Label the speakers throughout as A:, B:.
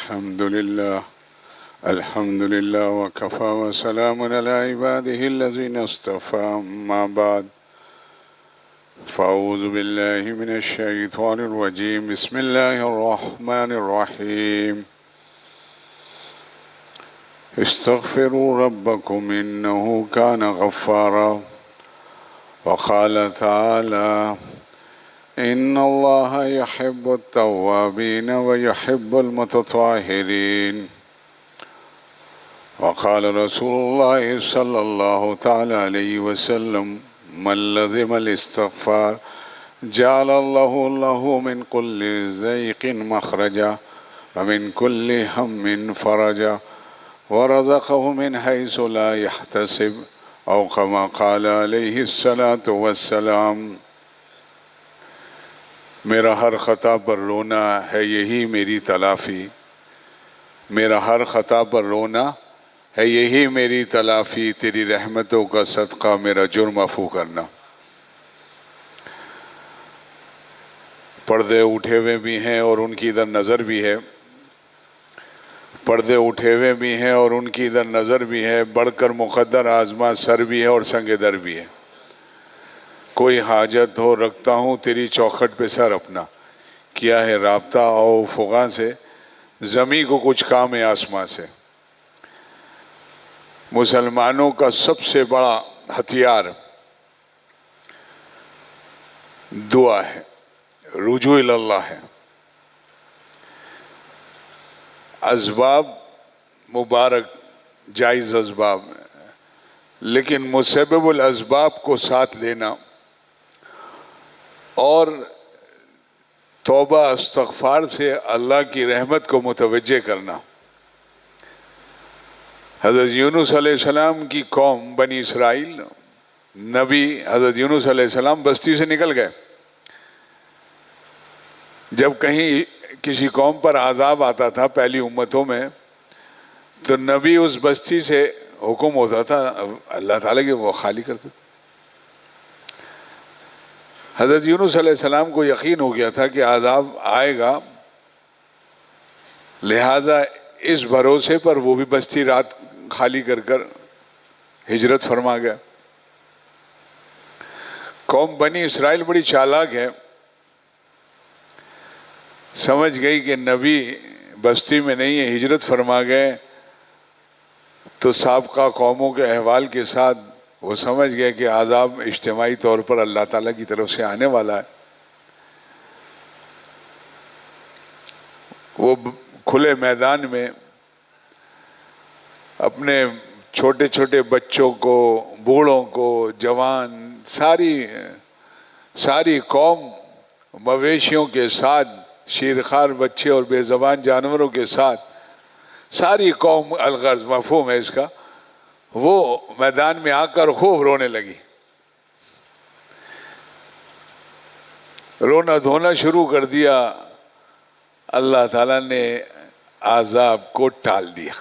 A: الحمد لله وكفى وسلام على عباده الذين اصطفى أما بعد فأعوذ بالله من الشيطان الرجيم بسم الله الرحمن الرحيم استغفروا ربكم إنه كان غفارا وقال تعالى إن الله يحب التوابين ويحب المتطهرين وقال رسول الله صلى الله تعالى عليه وسلم من لزم الاستغفار جعل الله له من كل ضيق مخرجا ومن كل هم فرجا ورزقه من حيث لا يحتسب أو كما قال عليه الصلاة والسلام میرا ہر خطا پر رونا ہے یہی میری تلافی، میرا ہر خطا پر رونا ہے یہی میری تلافی، تیری رحمتوں کا صدقہ میرا جرم عفو کرنا۔ پردے اٹھے ہوئے بھی ہیں اور ان کی ادھر نظر بھی ہے، پردے اٹھے ہوئے بھی ہیں اور ان کی ادھر نظر بھی ہے، بڑھ کر مقدر آزما سر بھی ہے اور سنگ در بھی ہے۔ کوئی حاجت ہو رکھتا ہوں تیری چوکھٹ پہ سر اپنا، کیا ہے رابطہ او فغاں سے، زمیں کو کچھ کام ہے آسماں سے۔ مسلمانوں کا سب سے بڑا ہتھیار دعا ہے، رجوع اللہ ہے۔ اسباب مبارک جائز اسباب، لیکن مسبب الاسباب کو ساتھ لینا اور توبہ استغفار سے اللہ کی رحمت کو متوجہ کرنا۔ حضرت یونس علیہ السلام کی قوم بنی اسرائیل، نبی حضرت یونس علیہ السلام بستی سے نکل گئے۔ جب کہیں کسی قوم پر عذاب آتا تھا پہلی امتوں میں، تو نبی اس بستی سے حکم ہوتا تھا اللہ تعالیٰ کے، وہ خالی کرتے تھے۔ حضرت یونس علیہ السلام کو یقین ہو گیا تھا کہ عذاب آئے گا، لہٰذا اس بھروسے پر وہ بھی بستی رات خالی کر کر ہجرت فرما گیا۔ قوم بنی اسرائیل بڑی چالاک ہے، سمجھ گئی کہ نبی بستی میں نہیں ہے، ہجرت فرما گئے، تو سابقہ قوموں کے احوال کے ساتھ وہ سمجھ گئے کہ عذاب اجتماعی طور پر اللہ تعالیٰ کی طرف سے آنے والا ہے۔ وہ کھلے میدان میں اپنے چھوٹے چھوٹے بچوں کو، بوڑھوں کو، جوان، ساری قوم مویشیوں کے ساتھ، شیرخوار بچے اور بے زبان جانوروں کے ساتھ، ساری قوم الغرض مفہوم ہے اس کا، وہ میدان میں آ کر خوب رونے لگی، رونا دھونا شروع کر دیا۔ اللہ تعالیٰ نے عذاب کو ٹال دیا۔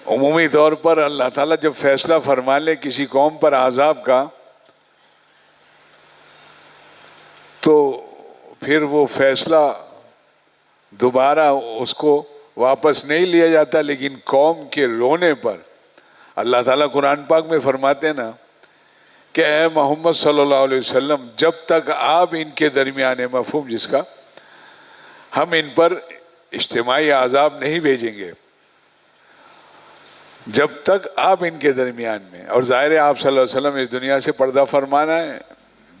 A: عمومی طور پر اللہ تعالیٰ جب فیصلہ فرما لے کسی قوم پر عذاب کا، تو پھر وہ فیصلہ دوبارہ اس کو واپس نہیں لیا جاتا، لیکن قوم کے رونے پر اللہ تعالیٰ قرآن پاک میں فرماتے ہیں نا کہ اے محمد صلی اللہ علیہ وسلم، جب تک آپ ان کے درمیان ہے، مفہوم جس کا، ہم ان پر اجتماعی عذاب نہیں بھیجیں گے جب تک آپ ان کے درمیان میں۔ اور ظاہر ہے آپ صلی اللہ علیہ وسلم اس دنیا سے پردہ فرمانا ہے،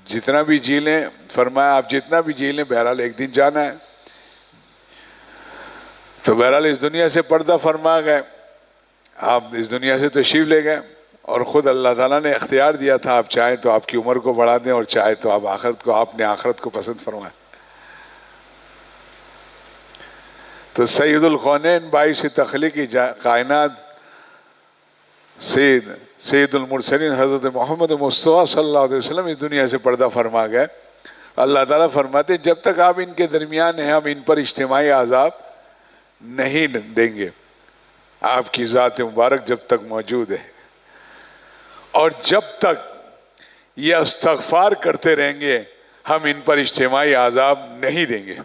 A: جتنا بھی جی لیں، فرمایا آپ جتنا بھی جی لیں، بہرحال ایک دن جانا ہے۔ تو بہرحال اس دنیا سے پردہ فرما گئے، آپ اس دنیا سے تشریف لے گئے، اور خود اللہ تعالیٰ نے اختیار دیا تھا آپ چاہیں تو آپ کی عمر کو بڑھا دیں اور چاہے تو آپ آخرت کو پسند فرمائیں۔ تو سید القونین باعث تخلیق کائنات سید المرسلین حضرت محمد مصطفیٰ صلی اللہ علیہ وسلم اس دنیا سے پردہ فرما گئے۔ اللہ تعالیٰ فرماتے جب تک آپ ان کے درمیان ہیں، ہم ان پر اجتماعی عذاب نہیں دیں گے، آپ کی ذات مبارک جب تک موجود ہے، اور جب تک یہ استغفار کرتے رہیں گے ہم ان پر اجتماعی عذاب نہیں دیں گے۔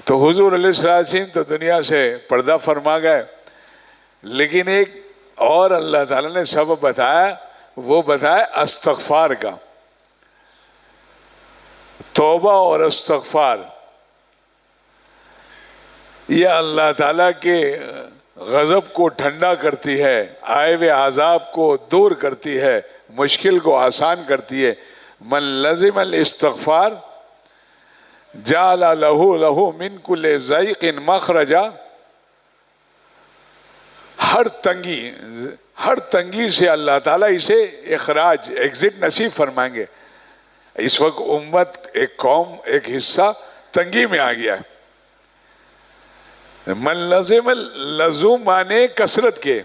A: تو حضور علیہ السلام تو دنیا سے پردہ فرما گئے، لیکن ایک اور اللہ تعالیٰ نے سبب بتایا، وہ بتایا استغفار کا۔ توبہ اور استغفار یہ اللہ تعالیٰ کے غضب کو ٹھنڈا کرتی ہے، آئے ہوئے عذاب کو دور کرتی ہے، مشکل کو آسان کرتی ہے۔ من لزم الاستغفار جعل لہ من کل ضیق مخرجا، ہر تنگی سے اللہ تعالیٰ اسے اخراج، ایگزٹ نصیب فرمائیں گے۔ اس وقت امت، ایک قوم، ایک حصہ تنگی میں آ گیا ہے۔ من لزم، لزوم مانے کثرت کے،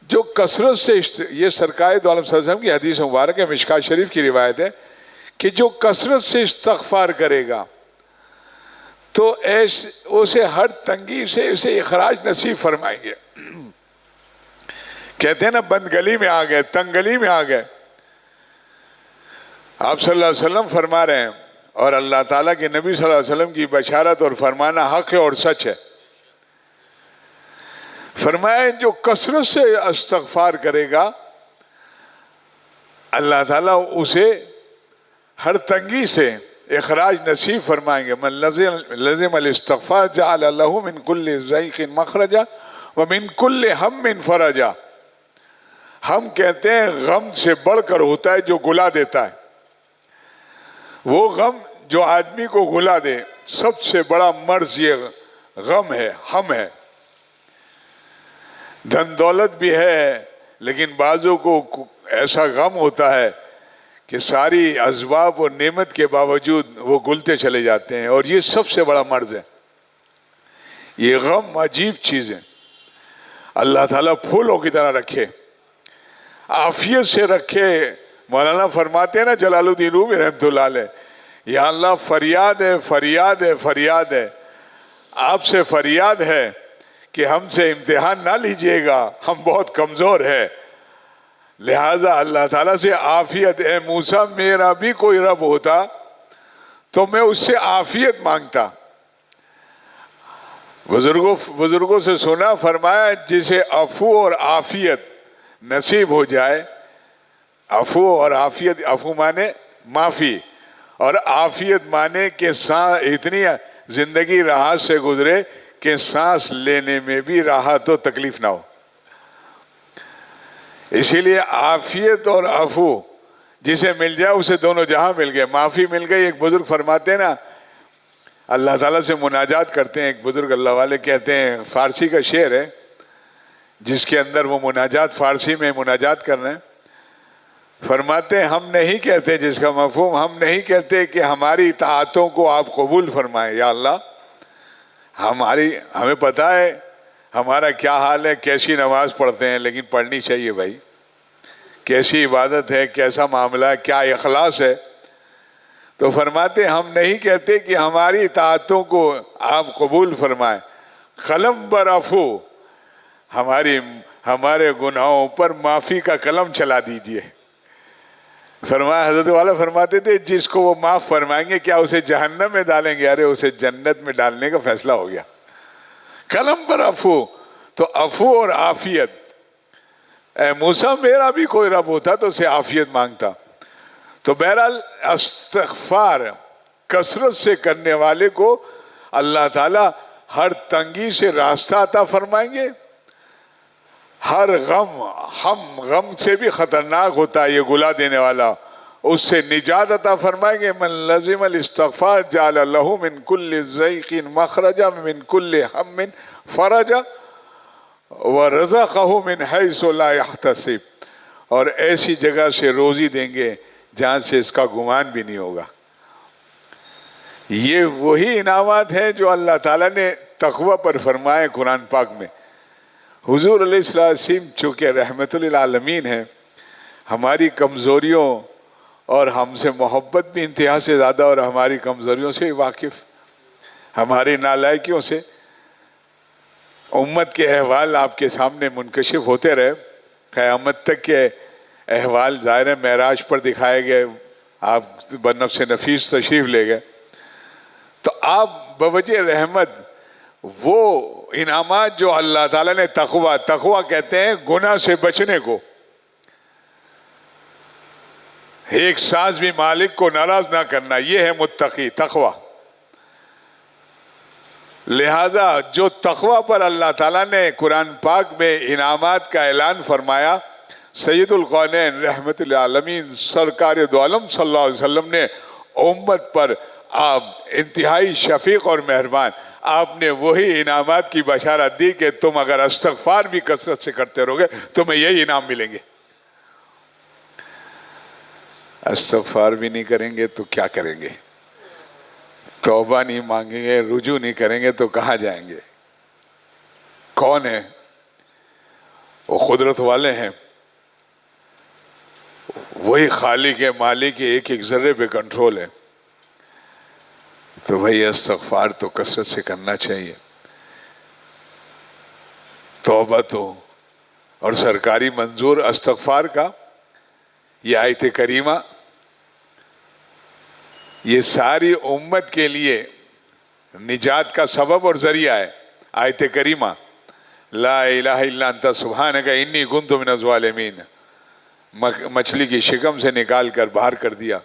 A: جو کثرت سے، یہ سرکار دو عالم صلی اللہ علیہ وسلم کی حدیث مبارک ہے، مشکوٰۃ شریف کی روایت ہے کہ جو کثرت سے استغفار کرے گا تو اسے ہر تنگی سے اسے اخراج نصیب فرمائیں گے۔ کہتے ہیں نا بند گلی میں آ گئے، تنگ گلی میں آ گئے۔ آپ صلی اللہ علیہ وسلم فرما رہے ہیں، اور اللہ تعالیٰ کے نبی صلی اللہ علیہ وسلم کی بشارت اور فرمانا حق ہے اور سچ ہے۔ فرمایا جو کثرت سے استغفار کرے گا اللہ تعالیٰ اسے ہر تنگی سے اخراج نصیب فرمائیں گے۔ من لزم الاستغفار جعل لہ من کل ضیق مخرجا ومن کل ہم فرجا۔ ہم کہتے ہیں غم سے بڑھ کر ہوتا ہے جو گلا دیتا ہے، وہ غم جو آدمی کو گلا دے، سب سے بڑا مرض یہ غم ہے، ہم ہے۔ دھن دولت بھی ہے، لیکن بعضوں کو ایسا غم ہوتا ہے کہ ساری اسباب اور نعمت کے باوجود وہ گلتے چلے جاتے ہیں، اور یہ سب سے بڑا مرض ہے۔ یہ غم عجیب چیز ہے۔ اللہ تعالیٰ پھولوں کی طرح رکھے، عافیت سے رکھے۔ مولانا فرماتے ہیں نا جلال الدین رومی رحمۃ اللہ علیہ، یا اللہ فریاد ہے، فریاد ہے، فریاد ہے، آپ سے فریاد ہے کہ ہم سے امتحان نہ لیجئے گا، ہم بہت کمزور ہیں۔ لہٰذا اللہ تعالیٰ سے عافیت، اے موسیٰ میرا بھی کوئی رب ہوتا تو میں اس سے عافیت مانگتا۔ بزرگوں سے سنا، فرمایا جسے عفو اور عافیت نصیب ہو جائے، عفو اور عافیت، عفو مانے معافی، اور عافیت مانے کہ اتنی زندگی راحت سے گزرے کہ سانس لینے میں بھی راحت و تکلیف نہ ہو۔ اسی لیے عافیت اور عفو جسے مل جائے اسے دونوں جہاں مل گئے، معافی مل گئی۔ ایک بزرگ فرماتے ہیں نا، اللہ تعالیٰ سے مناجات کرتے ہیں، ایک بزرگ اللہ والے کہتے ہیں، فارسی کا شعر ہے جس کے اندر وہ مناجات، فارسی میں مناجات کر رہے ہیں، فرماتے ہیں ہم نہیں کہتے، جس کا مفہوم، ہم نہیں کہتے کہ ہماری اطاعتوں کو آپ قبول فرمائیں یا اللہ، ہمیں پتہ ہے ہمارا کیا حال ہے، کیسی نماز پڑھتے ہیں، لیکن پڑھنی چاہیے بھائی، کیسی عبادت ہے، کیسا معاملہ ہے، کیا اخلاص ہے۔ تو فرماتے ہیں ہم نہیں کہتے کہ ہماری اطاعتوں کو آپ قبول فرمائیں، قلم بر عفو، ہمارے گناہوں پر معافی کا قلم چلا دیجئے۔ فرمایا، حضرت والا فرماتے تھے جس کو وہ معاف فرمائیں گے کیا اسے جہنم میں ڈالیں گے؟ ارے اسے جنت میں ڈالنے کا فیصلہ ہو گیا۔ قلم پر عفو، تو عفو اور عافیت۔ اے موسیٰ میرا بھی کوئی رب ہوتا تو اسے عافیت مانگتا۔ تو بہرحال استغفار کثرت سے کرنے والے کو اللہ تعالیٰ ہر تنگی سے راستہ عطا فرمائیں گے۔ ہر غم سے بھی خطرناک ہوتا ہے یہ گلا دینے والا، اس سے نجات عطا فرمائیں گے۔ من لزم الاستغفار جعل لہ من کل ضیق مخرجا من کل ہم فرجا ورزقہ من حیث لا یحتسب، اور ایسی جگہ سے روزی دیں گے جہاں سے اس کا گمان بھی نہیں ہوگا۔ یہ وہی انعامات ہیں جو اللہ تعالیٰ نے تقوی پر فرمائے قرآن پاک میں۔ حضور علیہ السلام چونکہ رحمت للعالمین ہیں، ہماری کمزوریوں اور ہم سے محبت بھی انتہا سے زیادہ، اور ہماری کمزوریوں سے واقف، ہماری نالائکیوں سے۔ امت کے احوال آپ کے سامنے منکشف ہوتے رہے، قیامت تک کے احوال ظاہر معراج پر دکھائے گئے، آپ بنفس نفیس تشریف لے گئے، تو آپ بوجہ رحمت وہ انعامات جو اللہ تعالیٰ نے تقویٰ کہتے ہیں گناہ سے بچنے کو، ایک ساز بھی مالک کو ناراض نہ کرنا، یہ ہے متقی تقویٰ۔ لہذا جو تقویٰ پر اللہ تعالیٰ نے قرآن پاک میں انعامات کا اعلان فرمایا، سید القونین رحمت العالمین سرکار دو عالم صلی اللہ علیہ وسلم نے امت پر آپ انتہائی شفیق اور مہربان، آپ نے وہی انعامات کی بشارت دی کہ تم اگر استغفار بھی کثرت سے کرتے رہو گے تمہیں یہی انعام ملیں گے۔ استغفار بھی نہیں کریں گے تو کیا کریں گے؟ توبہ نہیں مانگیں گے، رجوع نہیں کریں گے تو کہاں جائیں گے؟ کون ہے وہ؟ قدرت والے ہیں، وہی خالق ہے، مالک ہے، ایک ایک ذرے پہ کنٹرول ہے۔ تو بھئی استغفار تو کثرت سے کرنا چاہیے، توبہ تو، اور سرکاری منظور استغفار کا یہ آیت کریمہ یہ ساری امت کے لیے نجات کا سبب اور ذریعہ ہے۔ آیت کریمہ لا الہ الا انت سبحانک انی کنت من الظالمین، مچھلی کی شکم سے نکال کر باہر کر دیا،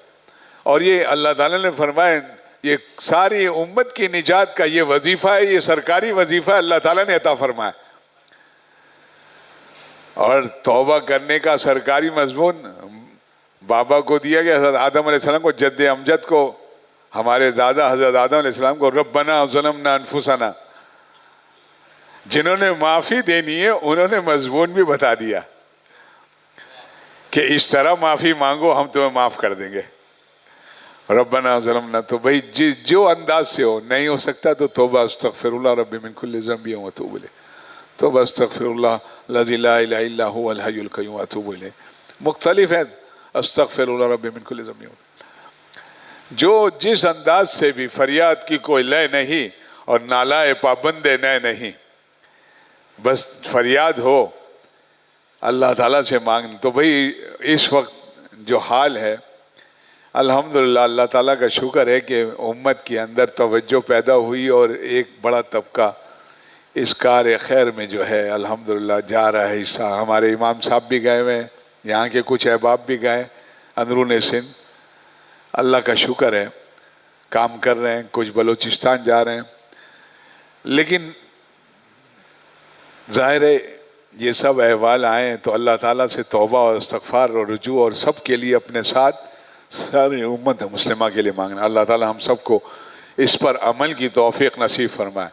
A: اور یہ اللہ تعالیٰ نے فرمایا یہ ساری امت کی نجات کا یہ وظیفہ ہے، یہ سرکاری وظیفہ اللہ تعالیٰ نے عطا فرمایا۔ اور توبہ کرنے کا سرکاری مضمون بابا کو دیا گیا، حضرت آدم علیہ السلام کو، جد امجد کو، ہمارے دادا حضرت آدم علیہ السلام کو، ربنا ظلمنا انفسنا، جنہوں نے معافی دینی ہے انہوں نے مضمون بھی بتا دیا کہ اس طرح معافی مانگو ہم تمہیں معاف کر دیں گے۔ ربنا ظلمنا، تو بھئی جو انداز سے ہو، نہیں ہو سکتا تو توبہ استغفر اللہ ربی من کل ذنب واتوب الیہ، توبہ استغفر اللہ الذی لا الہ الا هو الحی القیوم واتوب الیہ، مختلف ہے استغفر اللہ ربی من کل ذنب۔ جو جس انداز سے بھی، فریاد کی کوئی لے نہیں اور نالائے پابند نہ نہیں، بس فریاد ہو اللہ تعالیٰ سے مانگنا۔ تو بھئی اس وقت جو حال ہے الحمدللہ اللہ تعالیٰ کا شکر ہے کہ امت کے اندر توجہ پیدا ہوئی، اور ایک بڑا طبقہ اس کار خیر میں جو ہے الحمدللہ جا رہا ہے حصہ۔ ہمارے امام صاحب بھی گئے ہوئے ہیں، یہاں کے کچھ احباب بھی گئے اندرون سندھ، اللہ کا شکر ہے کام کر رہے ہیں، کچھ بلوچستان جا رہے ہیں۔ لیکن ظاہر ہے یہ سب احوال آئے تو اللہ تعالیٰ سے توبہ اور استغفار اور رجوع اور سب کے لیے اپنے ساتھ ساری امت مسلمہ کے لیے مانگنا۔ اللہ تعالیٰ ہم سب کو اس پر عمل کی توفیق نصیب فرمائے۔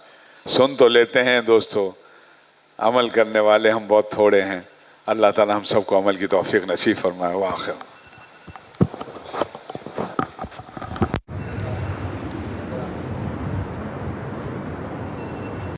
A: سن تو لیتے ہیں دوستو، عمل کرنے والے ہم بہت تھوڑے ہیں، اللہ تعالیٰ ہم سب کو عمل کی توفیق نصیب فرمائے۔ وآخر